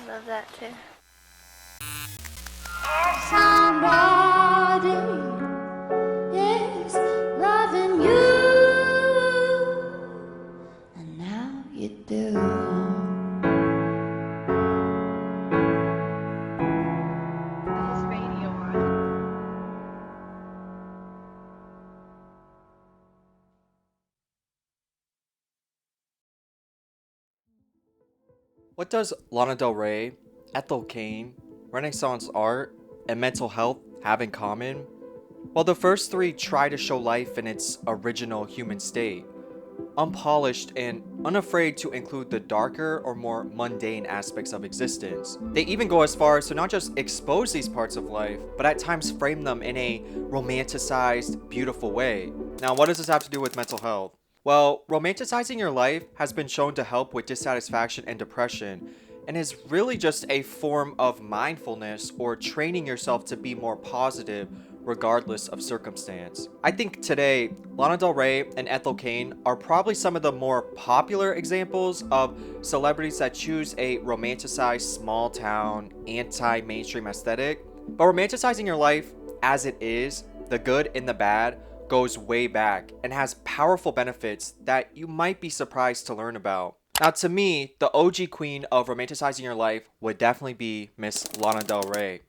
love that too. Somebody is loving you, and now you do. Radio on. What does Lana Del Rey, Ethel Cain, Renaissance art, and mental health have in common? Well, the first three try to show life in its original human state, unpolished and unafraid to include the darker or more mundane aspects of existence. They even go as far as to not just expose these parts of life, but at times frame them in a romanticized, beautiful way. Now, what does this have to do with mental health? Well, romanticizing your life has been shown to help with dissatisfaction and depression, and is really just a form of mindfulness or training yourself to be more positive regardless of circumstance. I think today, Lana Del Rey and Ethel Cain are probably some of the more popular examples of celebrities that choose a romanticized small town, anti-mainstream aesthetic. But romanticizing your life as it is, the good and the bad, goes way back and has powerful benefits that you might be surprised to learn about. Now, to me, the OG queen of romanticizing your life would definitely be Miss Lana Del Rey.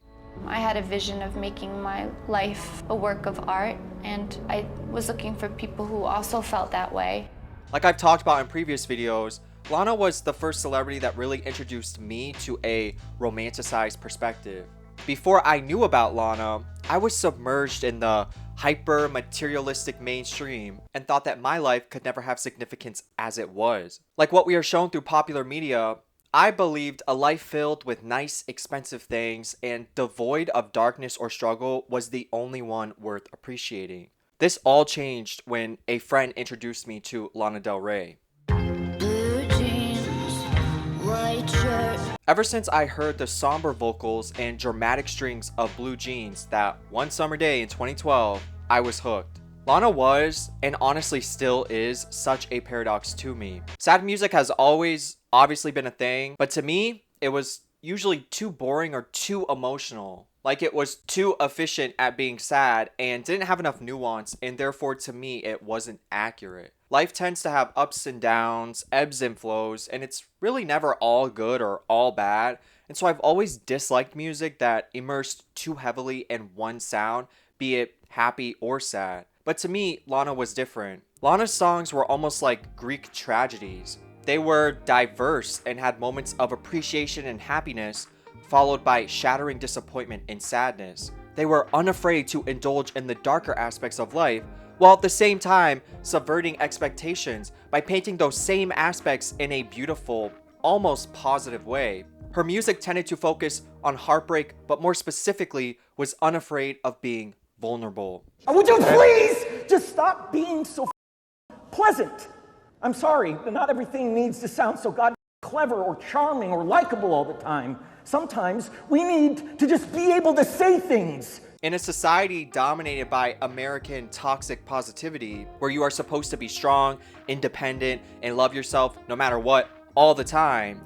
I had a vision of making my life a work of art, and I was looking for people who also felt that way. Like I've talked about in previous videos, Lana was the first celebrity that really introduced me to a romanticized perspective. Before I knew about Lana, I was submerged in the hyper materialistic mainstream and thought that my life could never have significance as it was. Like what we are shown through popular media, I believed a life filled with nice, expensive things and devoid of darkness or struggle was the only one worth appreciating. This all changed when a friend introduced me to Lana Del Rey. Blue jeans, white shirt. Ever since I heard the somber vocals and dramatic strings of Blue Jeans that one summer day in 2012, I was hooked. Lana was, and honestly still is, such a paradox to me. Sad music has always obviously been a thing, but to me, it was usually too boring or too emotional. Like it was too efficient at being sad and didn't have enough nuance, and therefore to me, it wasn't accurate. Life tends to have ups and downs, ebbs and flows, and it's really never all good or all bad. And so I've always disliked music that immersed too heavily in one sound, be it happy or sad. But to me, Lana was different. Lana's songs were almost like Greek tragedies. They were diverse and had moments of appreciation and happiness, followed by shattering disappointment and sadness. They were unafraid to indulge in the darker aspects of life, while at the same time subverting expectations by painting those same aspects in a beautiful, almost positive way. Her music tended to focus on heartbreak, but more specifically was unafraid of being vulnerable. Would you please just stop being so pleasant? I'm sorry, but not everything needs to sound so clever or charming or likable all the time. Sometimes we need to just be able to say things. In a society dominated by American toxic positivity, where you are supposed to be strong, independent, and love yourself no matter what, all the time,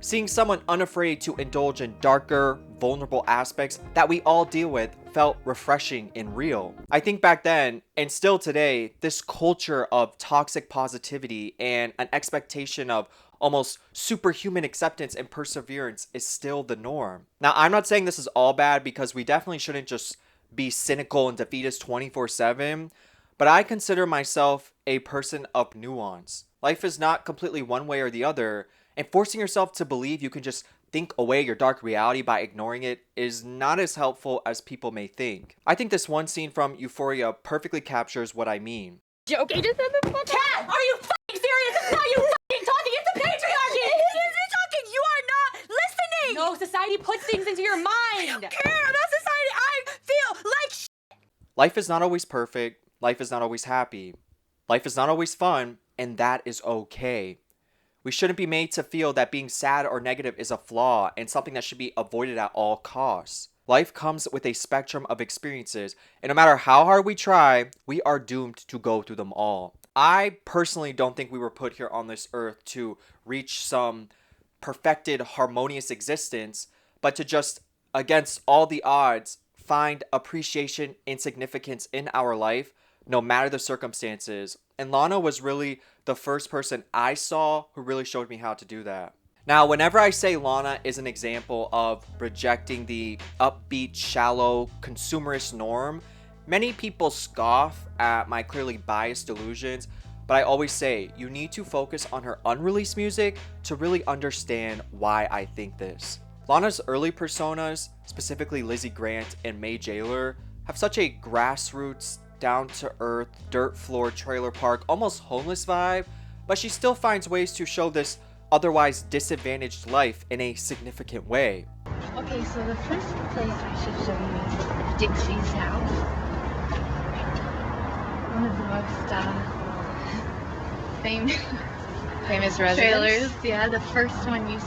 seeing someone unafraid to indulge in darker, vulnerable aspects that we all deal with felt refreshing and real. I think back then, and still today, this culture of toxic positivity and an expectation of almost superhuman acceptance and perseverance is still the norm. Now, I'm not saying this is all bad, because we definitely shouldn't just be cynical and defeatist 24/7, but I consider myself a person of nuance. Life is not completely one way or the other, and forcing yourself to believe you can just think away your dark reality by ignoring it is not as helpful as people may think. I think this one scene from Euphoria perfectly captures what I mean. Joking, just said the fuck. Cat, are you fucking serious? It's not you fucking talking, it's the patriarchy! It isn't talking, you are not listening! No, society puts things into your mind! I don't care about society, I feel like Life is not always perfect, life is not always happy, life is not always fun, and that is okay. We shouldn't be made to feel that being sad or negative is a flaw and something that should be avoided at all costs. Life comes with a spectrum of experiences, and no matter how hard we try, we are doomed to go through them all. I personally don't think we were put here on this earth to reach some perfected, harmonious existence, but to just, against all the odds, find appreciation and significance in our life, no matter the circumstances. And Lana was really the first person I saw who really showed me how to do that. Now, whenever I say Lana is an example of rejecting the upbeat, shallow, consumerist norm, many people scoff at my clearly biased delusions, but I always say you need to focus on her unreleased music to really understand why I think this. Lana's early personas, specifically Lizzie Grant and May Jailer, have such a grassroots, down-to-earth, dirt floor trailer park, almost homeless vibe, but she still finds ways to show this otherwise disadvantaged life in a significant way. Okay, so the first place I should show you is Dixie's house. One of the most famous residents. trailers. Yeah, the first one you see.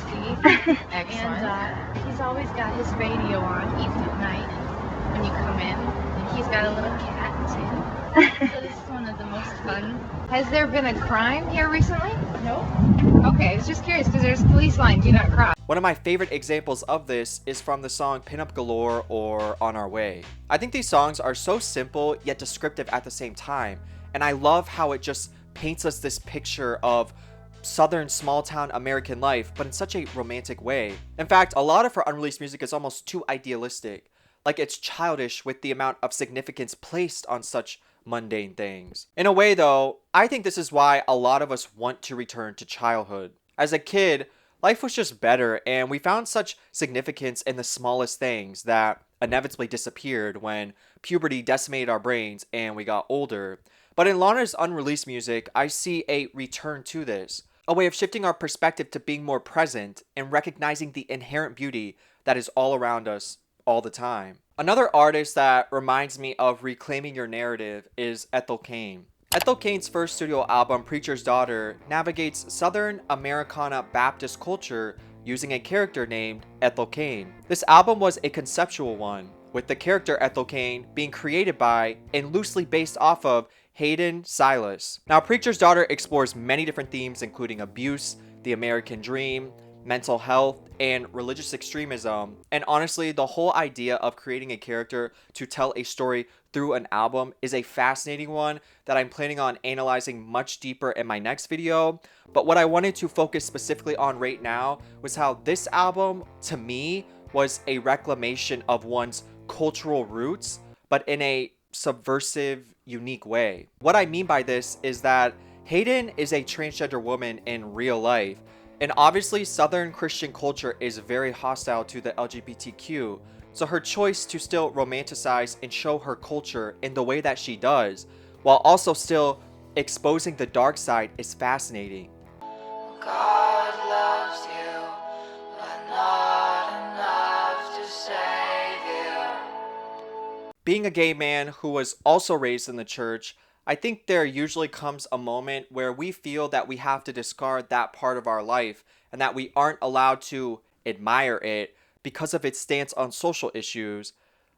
Excellent. And he's always got his radio on, even at night when you come in. And he's got a little cat too. So this is one of the most fun. Has there been a crime here recently? No. Okay, I was just curious because there's a police line, do not cross. One of my favorite examples of this is from the song Pinup Galore or On Our Way. I think these songs are so simple yet descriptive at the same time, and I love how it just paints us this picture of southern small town American life, but in such a romantic way. In fact, a lot of her unreleased music is almost too idealistic. Like it's childish with the amount of significance placed on such mundane things. In a way though, I think this is why a lot of us want to return to childhood. As a kid, life was just better and we found such significance in the smallest things that inevitably disappeared when puberty decimated our brains and we got older. But in Lana's unreleased music, I see a return to this. A way of shifting our perspective to being more present and recognizing the inherent beauty that is all around us all the time. Another artist that reminds me of reclaiming your narrative is Ethel Cain. Ethel Cain's first studio album, Preacher's Daughter, navigates Southern Americana Baptist culture using a character named Ethel Cain. This album was a conceptual one, with the character Ethel Cain being created by and loosely based off of Hayden Silas. Now, Preacher's Daughter explores many different themes, including abuse, the American dream, mental health, and religious extremism. And honestly, the whole idea of creating a character to tell a story through an album is a fascinating one that I'm planning on analyzing much deeper in my next video. But what I wanted to focus specifically on right now was how this album, to me, was a reclamation of one's cultural roots, but in a subversive, unique way. What I mean by this is that Hayden is a transgender woman in real life, and obviously Southern Christian culture is very hostile to the LGBTQ, so her choice to still romanticize and show her culture in the way that she does, while also still exposing the dark side, is fascinating. God loves you, but not enough to save you. Being a gay man who was also raised in the church, I think there usually comes a moment where we feel that we have to discard that part of our life and that we aren't allowed to admire it because of its stance on social issues.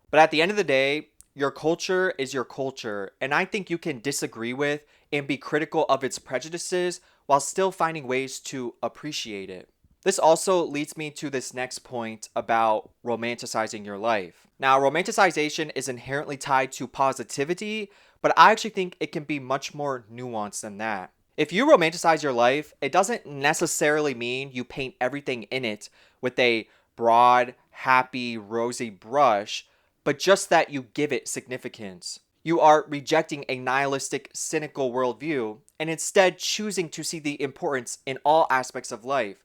But at the end of the day, your culture is your culture, and I think you can disagree with and be critical of its prejudices while still finding ways to appreciate it. This also leads me to this next point about romanticizing your life. Now, romanticization is inherently tied to positivity, but I actually think it can be much more nuanced than that. If you romanticize your life, it doesn't necessarily mean you paint everything in it with a broad, happy, rosy brush, but just that you give it significance. You are rejecting a nihilistic, cynical worldview and instead choosing to see the importance in all aspects of life.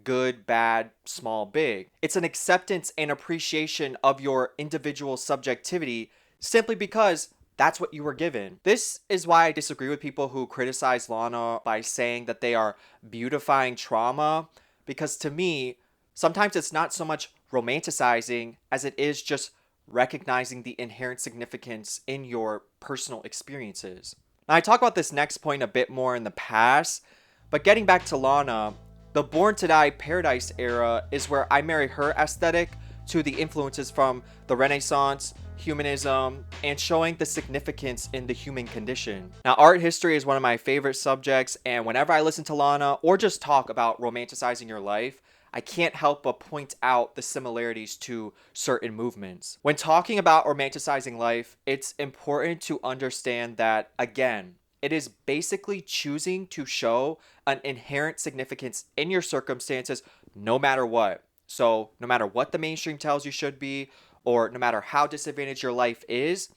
Good, bad, small, big. It's an acceptance and appreciation of your individual subjectivity simply because that's what you were given. This is why I disagree with people who criticize Lana by saying that they are beautifying trauma, because to me, sometimes it's not so much romanticizing as it is just recognizing the inherent significance in your personal experiences. Now, I talk about this next point a bit more in the past, but getting back to Lana, the Born to Die Paradise era is where I marry her aesthetic to the influences from the Renaissance, humanism, and showing the significance in the human condition. Now, art history is one of my favorite subjects, and whenever I listen to Lana or just talk about romanticizing your life, I can't help but point out the similarities to certain movements. When talking about romanticizing life, it's important to understand that, again, it is basically choosing to show an inherent significance in your circumstances no matter what. So, no matter what the mainstream tells you should be, or no matter how disadvantaged your life is,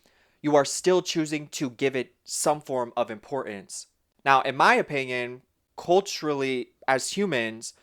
you are still choosing to give it some form of importance. Now, in my opinion, culturally, as humans,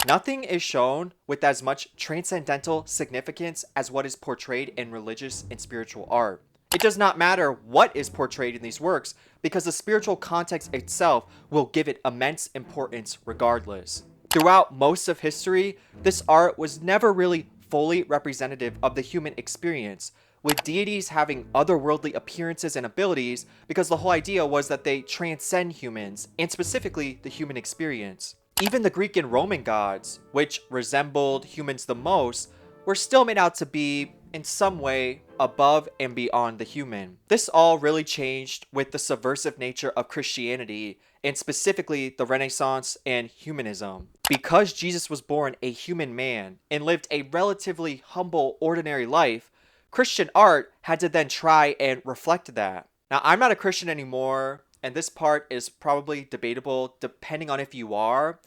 nothing is shown with as much transcendental significance as what is portrayed in religious and spiritual art. It does not matter what is portrayed in these works because the spiritual context itself will give it immense importance regardless. Throughout most of history, this art was never really fully representative of the human experience, with deities having otherworldly appearances and abilities because the whole idea was that they transcend humans, and specifically the human experience. Even the Greek and Roman gods, which resembled humans the most, were still made out to be, in some way, above and beyond the human. This all really changed with the subversive nature of Christianity, and specifically the Renaissance and humanism. Because Jesus was born a human man and lived a relatively humble, ordinary life, Christian art had to then try and reflect that. Now, I'm not a Christian anymore, and this part is probably debatable depending on if you are,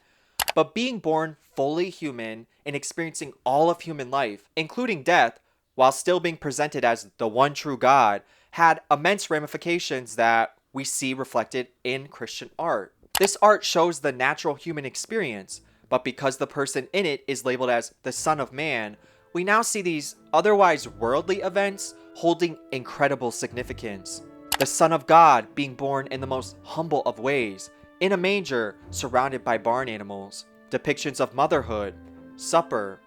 but being born fully human and experiencing all of human life, including death, while still being presented as the one true God, had immense ramifications that we see reflected in Christian art. This art shows the natural human experience, but because the person in it is labeled as the Son of Man, we now see these otherwise worldly events holding incredible significance. The Son of God being born in the most humble of ways, in a manger surrounded by barn animals. Depictions of motherhood, supper,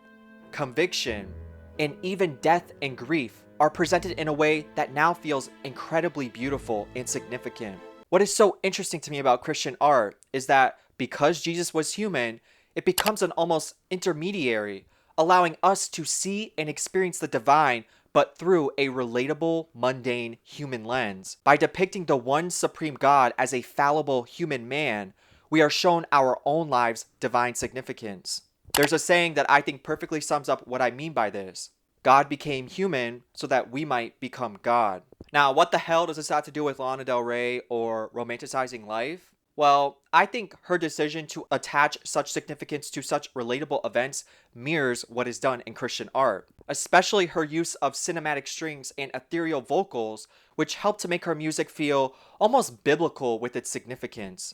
conviction, and even death and grief are presented in a way that now feels incredibly beautiful and significant. What is so interesting to me about Christian art is that because Jesus was human, it becomes an almost intermediary, allowing us to see and experience the divine but through a relatable, mundane human lens. By depicting the one supreme God as a fallible human man, we are shown our own lives' divine significance. There's a saying that I think perfectly sums up what I mean by this. God became human so that we might become God. Now, what the hell does this have to do with Lana Del Rey or romanticizing life? Well, I think her decision to attach such significance to such relatable events mirrors what is done in Christian art, especially her use of cinematic strings and ethereal vocals, which help to make her music feel almost biblical with its significance.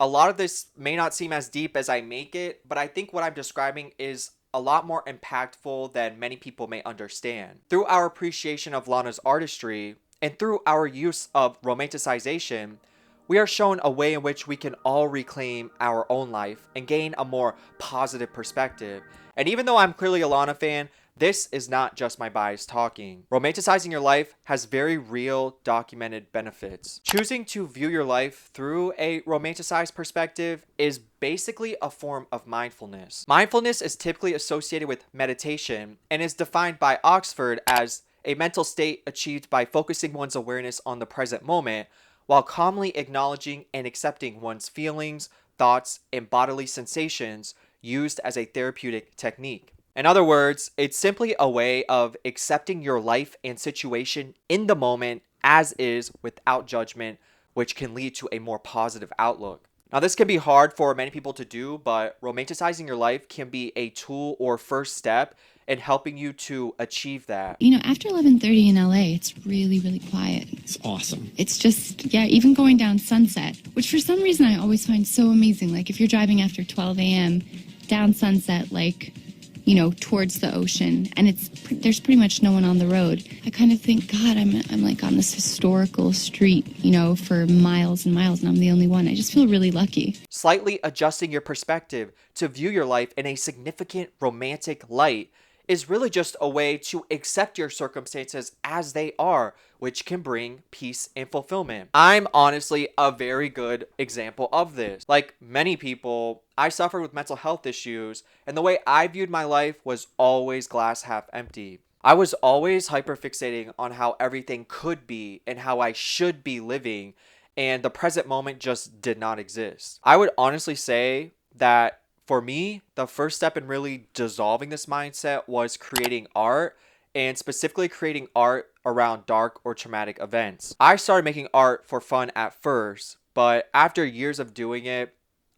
A lot of this may not seem as deep as I make it, but I think what I'm describing is a lot more impactful than many people may understand. Through our appreciation of Lana's artistry, and through our use of romanticization, we are shown a way in which we can all reclaim our own life and gain a more positive perspective. And even though I'm clearly a Lana fan, this is not just my bias talking. Romanticizing your life has very real, documented benefits. Choosing to view your life through a romanticized perspective is basically a form of mindfulness. Mindfulness is typically associated with meditation and is defined by Oxford as a mental state achieved by focusing one's awareness on the present moment while calmly acknowledging and accepting one's feelings, thoughts, and bodily sensations, used as a therapeutic technique. In other words, it's simply a way of accepting your life and situation in the moment as is without judgment, which can lead to a more positive outlook. Now, this can be hard for many people to do, but romanticizing your life can be a tool or first step in helping you to achieve that. You know, after 11:30 in LA, it's really, really quiet. It's awesome. It's just, yeah, even going down Sunset, which for some reason I always find so amazing. Like if you're driving after 12 a.m. down Sunset, like, you know, towards the ocean, and there's pretty much no one on the road. I kind of think, God, I'm like on this historical street, you know, for miles and miles, and I'm the only one. I just feel really lucky. Slightly adjusting your perspective to view your life in a significant romantic light is really just a way to accept your circumstances as they are, which can bring peace and fulfillment. I'm honestly a very good example of this. Like many people, I suffered with mental health issues, and the way I viewed my life was always glass half empty. I was always hyperfixating on how everything could be and how I should be living, and the present moment just did not exist. I would honestly say that for me, the first step in really dissolving this mindset was creating art, and specifically creating art around dark or traumatic events. I started making art for fun at first, but after years of doing it,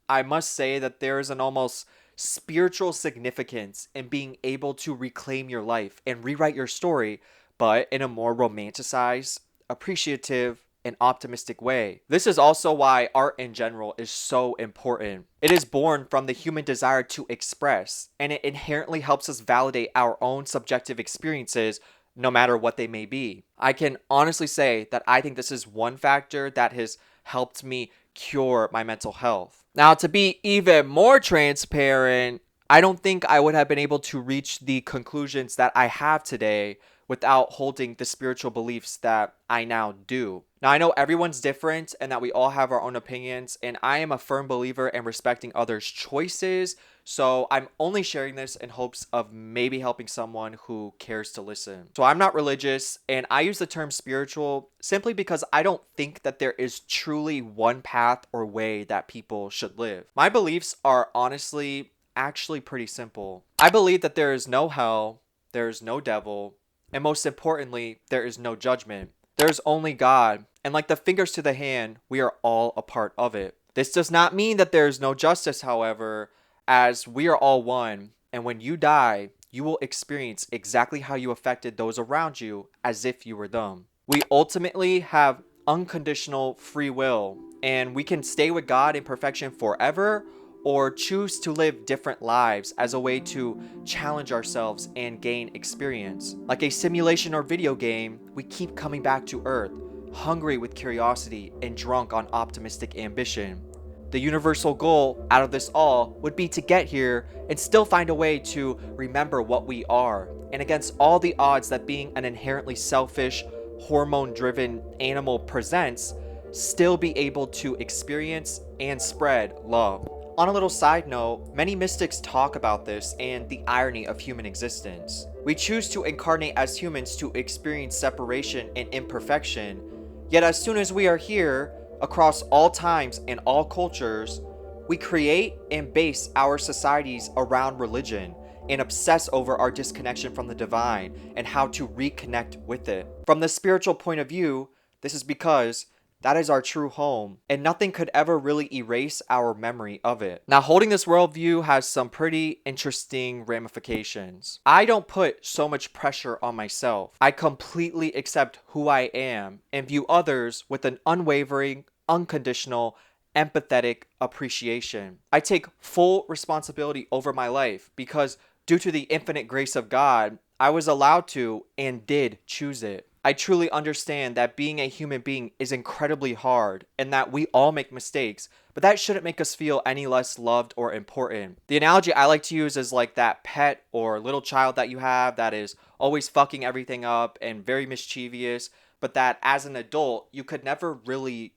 I must say that there is an almost spiritual significance in being able to reclaim your life and rewrite your story, but in a more romanticized, appreciative, and optimistic way. This is also why art in general is so important. It is born from the human desire to express, and it inherently helps us validate our own subjective experiences, no matter what they may be. I can honestly say that I think this is one factor that has helped me cure my mental health. Now, to be even more transparent, I don't think I would have been able to reach the conclusions that I have today without holding the spiritual beliefs that I now do. Now, I know everyone's different and that we all have our own opinions, and I am a firm believer in respecting others' choices, so I'm only sharing this in hopes of maybe helping someone who cares to listen. So I'm not religious, and I use the term spiritual simply because I don't think that there is truly one path or way that people should live. My beliefs are honestly actually pretty simple. I believe that there is no hell, there is no devil, and most importantly, there is no judgment. There's only God, and like the fingers to the hand, we are all a part of it. This does not mean that there is no justice, however, as we are all one, and when you die, you will experience exactly how you affected those around you as if you were them. We ultimately have unconditional free will, and we can stay with God in perfection forever, or choose to live different lives as a way to challenge ourselves and gain experience. Like a simulation or video game, we keep coming back to Earth, hungry with curiosity and drunk on optimistic ambition. The universal goal out of this all would be to get here and still find a way to remember what we are, and against all the odds that being an inherently selfish, hormone-driven animal presents, still be able to experience and spread love. On a little side note, many mystics talk about this and the irony of human existence. We choose to incarnate as humans to experience separation and imperfection, yet as soon as we are here, across all times and all cultures, we create and base our societies around religion and obsess over our disconnection from the divine and how to reconnect with it. From the spiritual point of view, this is because that is our true home, and nothing could ever really erase our memory of it. Now, holding this worldview has some pretty interesting ramifications. I don't put so much pressure on myself. I completely accept who I am and view others with an unwavering, unconditional, empathetic appreciation. I take full responsibility over my life because due to the infinite grace of God, I was allowed to and did choose it. I truly understand that being a human being is incredibly hard and that we all make mistakes, but that shouldn't make us feel any less loved or important. The analogy I like to use is like that pet or little child that you have that is always fucking everything up and very mischievous, but that as an adult, you could never really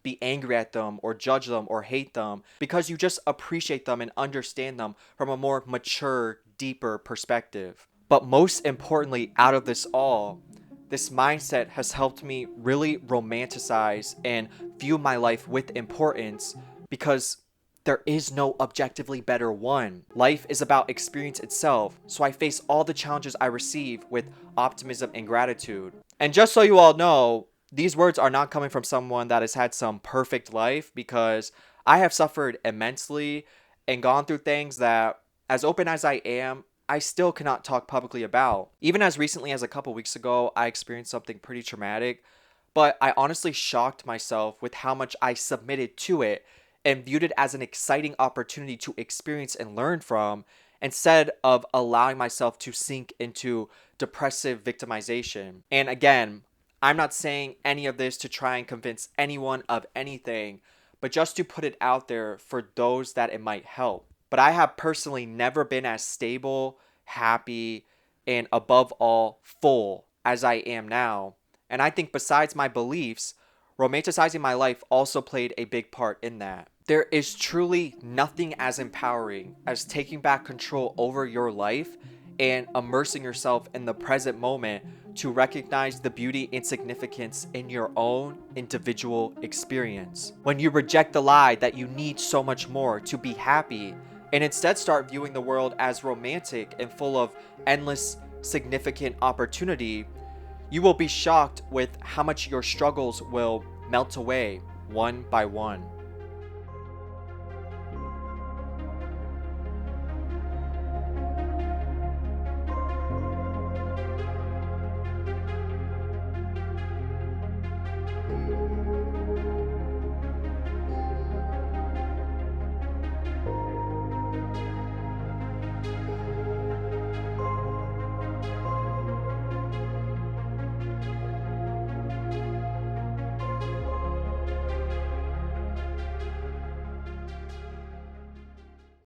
be angry at them or judge them or hate them because you just appreciate them and understand them from a more mature, deeper perspective. But most importantly, out of this all, this mindset has helped me really romanticize and view my life with importance because there is no objectively better one. Life is about experience itself, so I face all the challenges I receive with optimism and gratitude. And just so you all know, these words are not coming from someone that has had some perfect life, because I have suffered immensely and gone through things that, as open as I am, I still cannot talk publicly about. Even as recently as a couple weeks ago, I experienced something pretty traumatic, but I honestly shocked myself with how much I submitted to it and viewed it as an exciting opportunity to experience and learn from, instead of allowing myself to sink into depressive victimization. And again, I'm not saying any of this to try and convince anyone of anything, but just to put it out there for those that it might help. But I have personally never been as stable, happy, and above all, full as I am now. And I think besides my beliefs, romanticizing my life also played a big part in that. There is truly nothing as empowering as taking back control over your life and immersing yourself in the present moment to recognize the beauty and significance in your own individual experience. When you reject the lie that you need so much more to be happy and instead start viewing the world as romantic and full of endless significant opportunity, you will be shocked with how much your struggles will melt away one by one.